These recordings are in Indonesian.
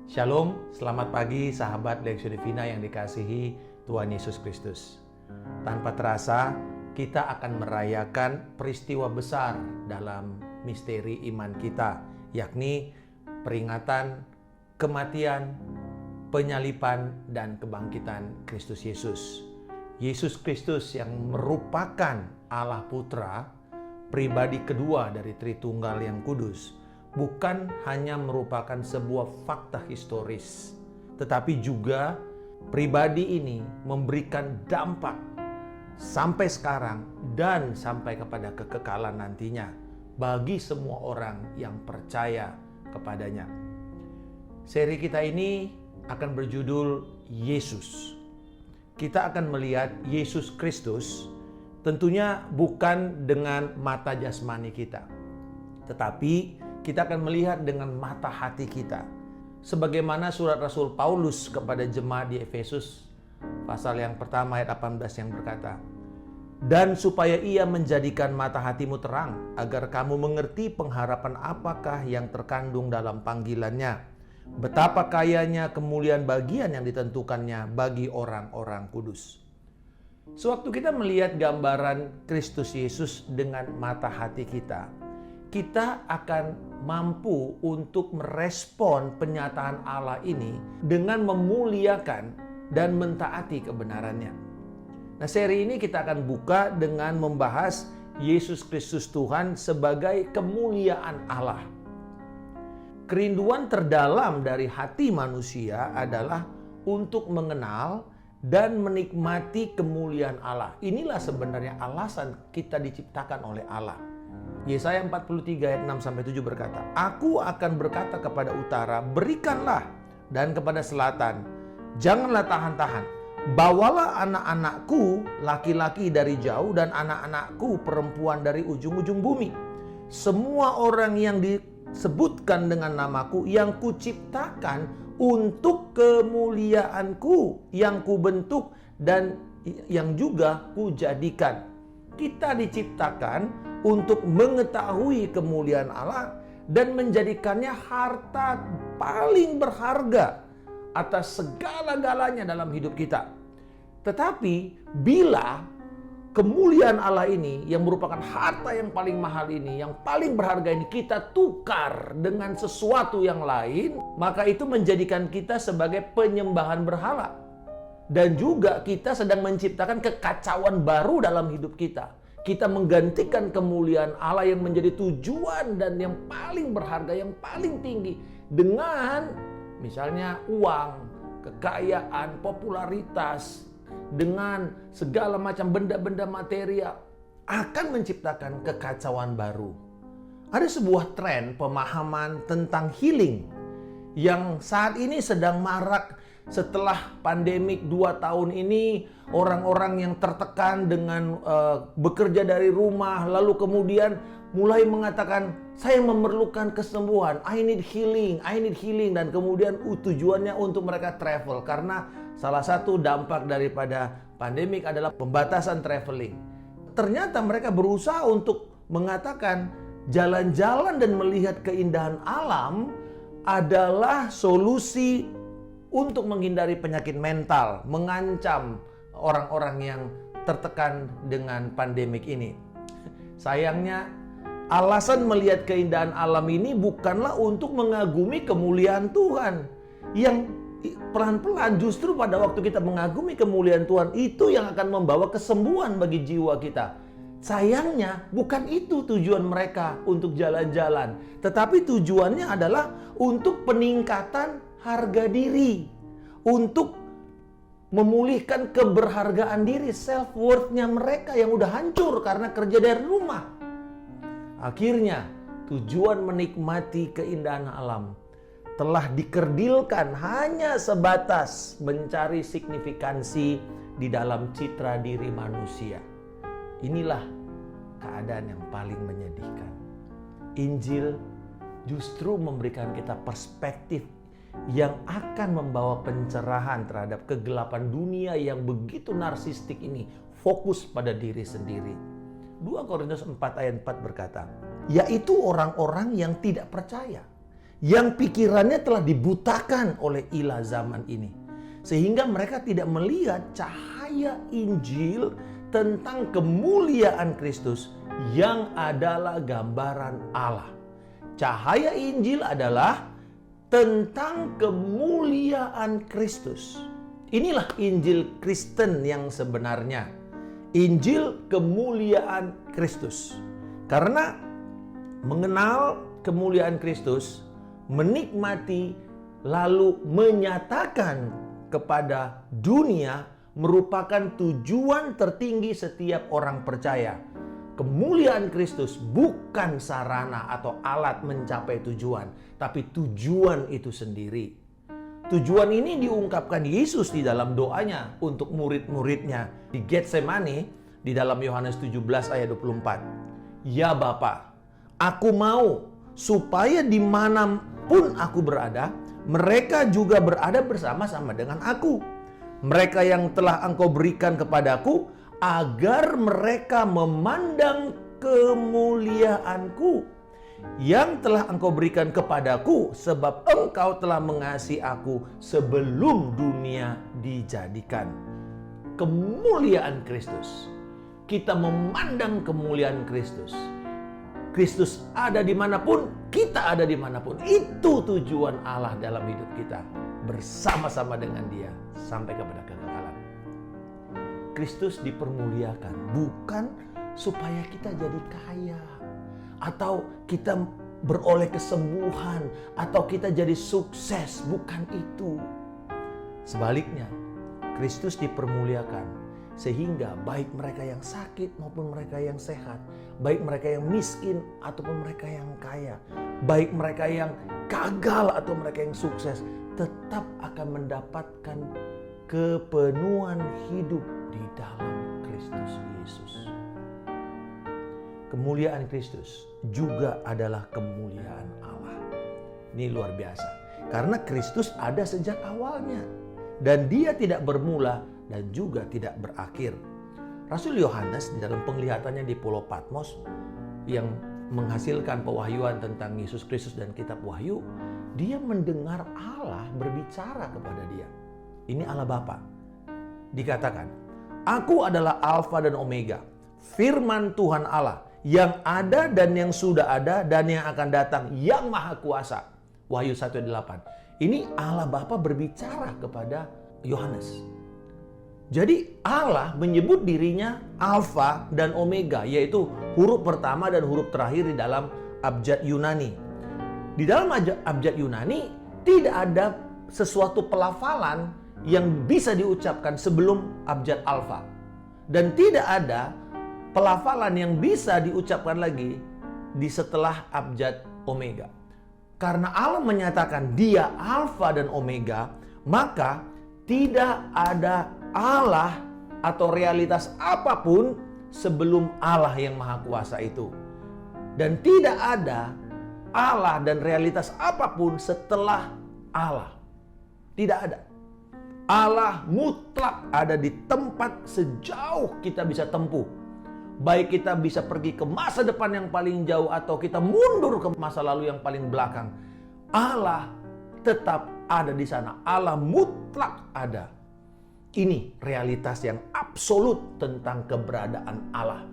Shalom, selamat pagi sahabat Lexio Divina yang dikasihi Tuhan Yesus Kristus. Tanpa terasa, kita akan merayakan peristiwa besar dalam misteri iman kita, yakni peringatan kematian, penyaliban, dan kebangkitan Kristus Yesus. Yesus Kristus yang merupakan Allah Putra, pribadi kedua dari Tritunggal yang kudus, bukan hanya merupakan sebuah fakta historis, tetapi juga pribadi ini memberikan dampak sampai sekarang dan sampai kepada kekekalan nantinya bagi semua orang yang percaya kepadanya. Seri kita ini akan berjudul Yesus. Kita akan melihat Yesus Kristus tentunya bukan dengan mata jasmani kita, tetapi kita akan melihat dengan mata hati kita. Sebagaimana surat Rasul Paulus kepada jemaat di Efesus, pasal yang pertama ayat 18 yang berkata, "Dan supaya ia menjadikan mata hatimu terang, agar kamu mengerti pengharapan apakah yang terkandung dalam panggilannya, betapa kayanya kemuliaan bagian yang ditentukannya bagi orang-orang kudus." Sewaktu kita melihat gambaran Kristus Yesus dengan mata hati kita akan mampu untuk merespon penyataan Allah ini dengan memuliakan dan mentaati kebenarannya. Nah, seri ini kita akan buka dengan membahas Yesus Kristus Tuhan sebagai kemuliaan Allah. Kerinduan terdalam dari hati manusia adalah untuk mengenal dan menikmati kemuliaan Allah. Inilah sebenarnya alasan kita diciptakan oleh Allah. Yesaya 43 ayat 6-7 berkata, "Aku akan berkata kepada utara, berikanlah, dan kepada selatan, janganlah tahan-tahan. Bawalah anak-anakku laki-laki dari jauh dan anak-anakku perempuan dari ujung-ujung bumi. Semua orang yang disebutkan dengan namaku yang kuciptakan untuk kemuliaanku, yang kubentuk dan yang juga kujadikan." Kita diciptakan untuk mengetahui kemuliaan Allah dan menjadikannya harta paling berharga atas segala-galanya dalam hidup kita. Tetapi bila kemuliaan Allah ini yang merupakan harta yang paling mahal ini, yang paling berharga ini kita tukar dengan sesuatu yang lain, maka itu menjadikan kita sebagai penyembahan berhala. Dan juga kita sedang menciptakan kekacauan baru dalam hidup kita. Kita menggantikan kemuliaan Allah yang menjadi tujuan dan yang paling berharga, yang paling tinggi, dengan misalnya uang, kekayaan, popularitas, dengan segala macam benda-benda material, akan menciptakan kekacauan baru. Ada sebuah tren pemahaman tentang healing yang saat ini sedang marak. Setelah pandemik 2 tahun ini, orang-orang yang tertekan dengan bekerja dari rumah, lalu kemudian mulai mengatakan, saya memerlukan kesembuhan, I need healing, dan kemudian tujuannya untuk mereka travel, karena salah satu dampak daripada pandemik adalah pembatasan traveling. Ternyata mereka berusaha untuk mengatakan jalan-jalan dan melihat keindahan alam adalah solusi untuk menghindari penyakit mental, mengancam orang-orang yang tertekan dengan pandemik ini. Sayangnya, alasan melihat keindahan alam ini bukanlah untuk mengagumi kemuliaan Tuhan. Yang pelan-pelan justru pada waktu kita mengagumi kemuliaan Tuhan, itu yang akan membawa kesembuhan bagi jiwa kita. Sayangnya, bukan itu tujuan mereka untuk jalan-jalan. Tetapi tujuannya adalah untuk peningkatan harga diri, untuk memulihkan keberhargaan diri, self-worth-nya mereka yang udah hancur karena kerja dari rumah. Akhirnya, tujuan menikmati keindahan alam telah dikerdilkan hanya sebatas mencari signifikansi di dalam citra diri manusia. Inilah keadaan yang paling menyedihkan. Injil justru memberikan kita perspektif yang akan membawa pencerahan terhadap kegelapan dunia yang begitu narsistik ini, fokus pada diri sendiri. 2 Korintus 4 ayat 4 berkata, yaitu orang-orang yang tidak percaya, yang pikirannya telah dibutakan oleh ilah zaman ini. Sehingga mereka tidak melihat cahaya Injil tentang kemuliaan Kristus yang adalah gambaran Allah. Cahaya Injil adalah tentang kemuliaan Kristus. Inilah Injil Kristen yang sebenarnya. Injil kemuliaan Kristus. Karena mengenal kemuliaan Kristus, menikmati lalu menyatakan kepada dunia merupakan tujuan tertinggi setiap orang percaya. Kemuliaan Kristus bukan sarana atau alat mencapai tujuan, tapi tujuan itu sendiri. Tujuan ini diungkapkan Yesus di dalam doanya untuk murid-muridnya di Getsemani di dalam Yohanes 17 ayat 24. Ya Bapa, aku mau supaya dimanapun aku berada, mereka juga berada bersama-sama dengan aku. Mereka yang telah Engkau berikan kepadaku, agar mereka memandang kemuliaanku yang telah Engkau berikan kepadaku, sebab Engkau telah mengasihi aku sebelum dunia dijadikan. Kemuliaan Kristus. Kita memandang kemuliaan Kristus. Kristus ada dimanapun, kita ada dimanapun. Itu tujuan Allah dalam hidup kita. Bersama-sama dengan Dia sampai kepada kekekalan. Kristus dipermuliakan bukan supaya kita jadi kaya, atau kita beroleh kesembuhan, atau kita jadi sukses. Bukan itu. Sebaliknya, Kristus dipermuliakan sehingga baik mereka yang sakit maupun mereka yang sehat, baik mereka yang miskin ataupun mereka yang kaya, baik mereka yang gagal atau mereka yang sukses, tetap akan mendapatkan kepenuhan hidup di dalam Kristus Yesus. Kemuliaan Kristus juga adalah kemuliaan Allah. Ini luar biasa. Karena Kristus ada sejak awalnya. Dan Dia tidak bermula dan juga tidak berakhir. Rasul Yohanes di dalam penglihatannya di Pulau Patmos yang menghasilkan pewahyuan tentang Yesus Kristus dan kitab Wahyu, dia mendengar Allah berbicara kepada dia. Ini Allah Bapa. Dikatakan, Aku adalah Alfa dan Omega, firman Tuhan Allah, yang ada dan yang sudah ada dan yang akan datang, yang maha kuasa. Wahyu 1:8. Ini Allah Bapa berbicara kepada Yohanes. Jadi Allah menyebut dirinya Alfa dan Omega, yaitu huruf pertama dan huruf terakhir di dalam abjad Yunani. Di dalam abjad Yunani tidak ada sesuatu pelafalan yang bisa diucapkan sebelum abjad Alfa. Dan tidak ada pelafalan yang bisa diucapkan lagi di setelah abjad Omega. Karena Allah menyatakan Dia Alfa dan Omega, maka tidak ada Allah atau realitas apapun sebelum Allah yang Maha Kuasa itu. Dan tidak ada Allah dan realitas apapun setelah Allah. Tidak ada. Allah mutlak ada di tempat sejauh kita bisa tempuh. Baik kita bisa pergi ke masa depan yang paling jauh atau kita mundur ke masa lalu yang paling belakang. Allah tetap ada di sana. Allah mutlak ada. Ini realitas yang absolut tentang keberadaan Allah.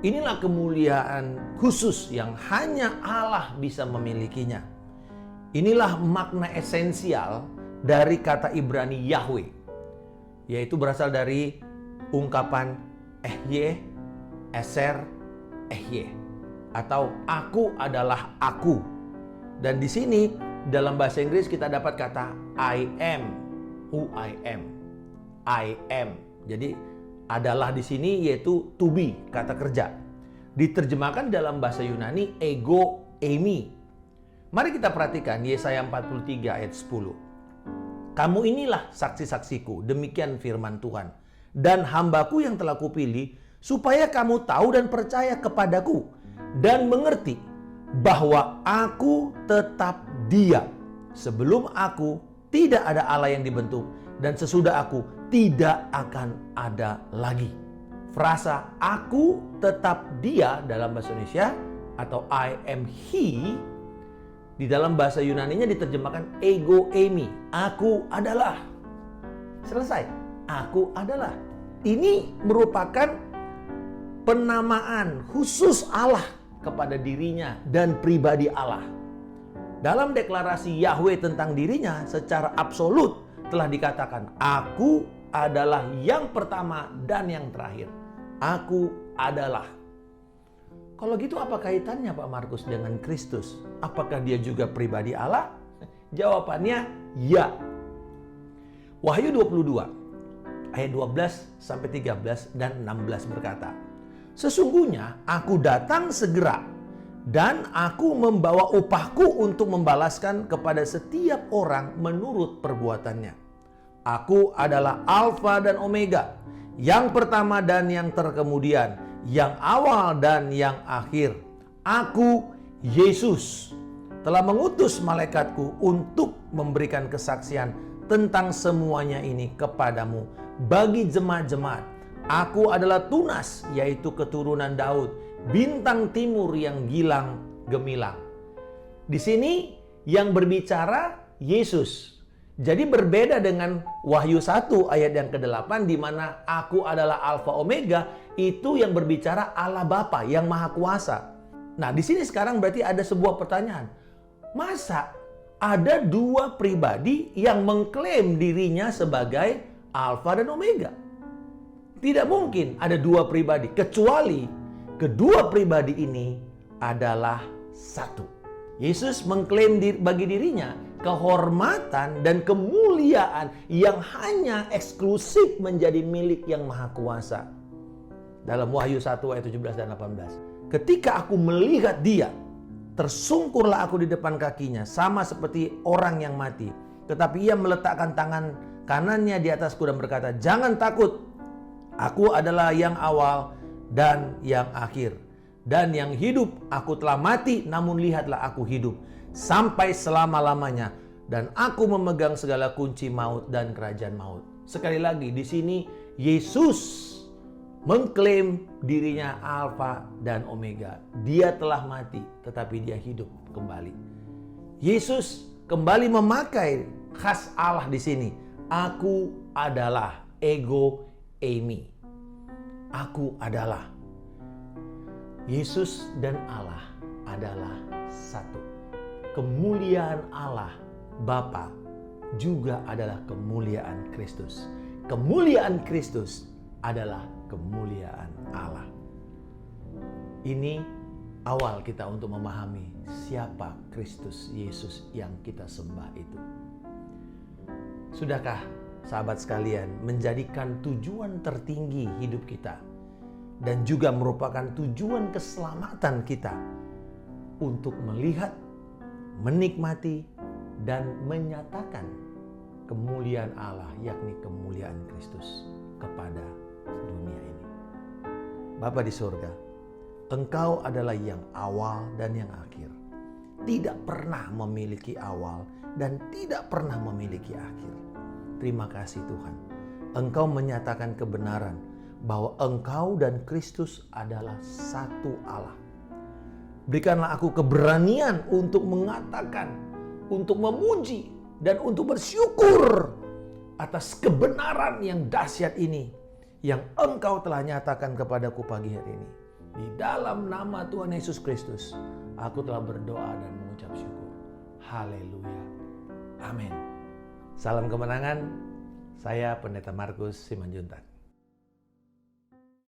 Inilah kemuliaan khusus yang hanya Allah bisa memilikinya. Inilah makna esensial dari kata Ibrani Yahweh, yaitu berasal dari ungkapan Ehyeh, Eser, Ehyeh, atau aku adalah aku. Dan di sini dalam bahasa Inggris kita dapat kata I am, who I am. I am. Jadi adalah di sini yaitu to be, kata kerja. Diterjemahkan dalam bahasa Yunani ego eimi. Mari kita perhatikan Yesaya 43 ayat 10. Kamu inilah saksi-saksiku, demikian firman Tuhan. Dan hambaku yang telah kupilih, supaya kamu tahu dan percaya kepadaku dan mengerti bahwa aku tetap Dia. Sebelum aku tidak ada Allah yang dibentuk, dan sesudah aku tidak akan ada lagi. Frasa aku tetap Dia dalam bahasa Indonesia atau I am He Di dalam bahasa Yunaninya diterjemahkan ego eimi, aku adalah. Selesai, aku adalah. Ini merupakan penamaan khusus Allah kepada dirinya dan pribadi Allah. Dalam deklarasi Yahweh tentang dirinya secara absolut telah dikatakan, aku adalah yang pertama dan yang terakhir. Aku adalah. Kalau gitu apa kaitannya Pak Markus dengan Kristus? Apakah dia juga pribadi Allah? Jawabannya ya. Wahyu 22 ayat 12 sampai 13 dan 16 berkata, sesungguhnya aku datang segera dan aku membawa upahku untuk membalaskan kepada setiap orang menurut perbuatannya. Aku adalah Alfa dan Omega, yang pertama dan yang terkemudian, yang awal dan yang akhir. Aku, Yesus, telah mengutus malaikatku untuk memberikan kesaksian tentang semuanya ini kepadamu bagi jemaat-jemaat. Aku adalah Tunas, yaitu keturunan Daud, bintang timur yang gilang gemilang. Di sini yang berbicara Yesus. Jadi berbeda dengan Wahyu 1 ayat yang ke-8 di mana aku adalah Alfa Omega, itu yang berbicara Allah Bapa yang Maha Kuasa. Nah, di sini sekarang berarti ada sebuah pertanyaan. Masa ada dua pribadi yang mengklaim dirinya sebagai Alfa dan Omega? Tidak mungkin ada dua pribadi, kecuali kedua pribadi ini adalah satu. Yesus mengklaim bagi dirinya kehormatan dan kemuliaan yang hanya eksklusif menjadi milik yang Maha Kuasa. Dalam Wahyu 1 ayat 17 dan 18. Ketika aku melihat dia, tersungkurlah aku di depan kakinya, sama seperti orang yang mati. Tetapi ia meletakkan tangan kanannya di atasku dan berkata, jangan takut, aku adalah yang awal dan yang akhir. Dan yang hidup, aku telah mati, namun lihatlah aku hidup sampai selama-lamanya, dan aku memegang segala kunci maut dan kerajaan maut. Sekali lagi, di sini Yesus mengklaim dirinya Alfa dan Omega. Dia telah mati, tetapi dia hidup kembali. Yesus kembali memakai khas Allah di sini. Aku adalah, ego eimi. Aku adalah. Yesus dan Allah adalah satu. Kemuliaan Allah Bapa juga adalah kemuliaan Kristus. Kemuliaan Kristus adalah kemuliaan Allah. Ini awal kita untuk memahami siapa Kristus Yesus yang kita sembah itu. Sudahkah sahabat sekalian menjadikan tujuan tertinggi hidup kita dan juga merupakan tujuan keselamatan kita untuk melihat, menikmati, dan menyatakan kemuliaan Allah, yakni kemuliaan Kristus kepada dunia ini. Bapa di surga, Engkau adalah yang awal dan yang akhir. Tidak pernah memiliki awal dan tidak pernah memiliki akhir. Terima kasih Tuhan. Engkau menyatakan kebenaran bahwa Engkau dan Kristus adalah satu Allah. Berikanlah aku keberanian untuk mengatakan, untuk memuji, dan untuk bersyukur atas kebenaran yang dahsyat ini yang Engkau telah nyatakan kepadaku pagi hari ini. Di dalam nama Tuhan Yesus Kristus, aku telah berdoa dan mengucap syukur. Haleluya. Amin. Salam kemenangan. Saya Pendeta Markus Simanjuntak.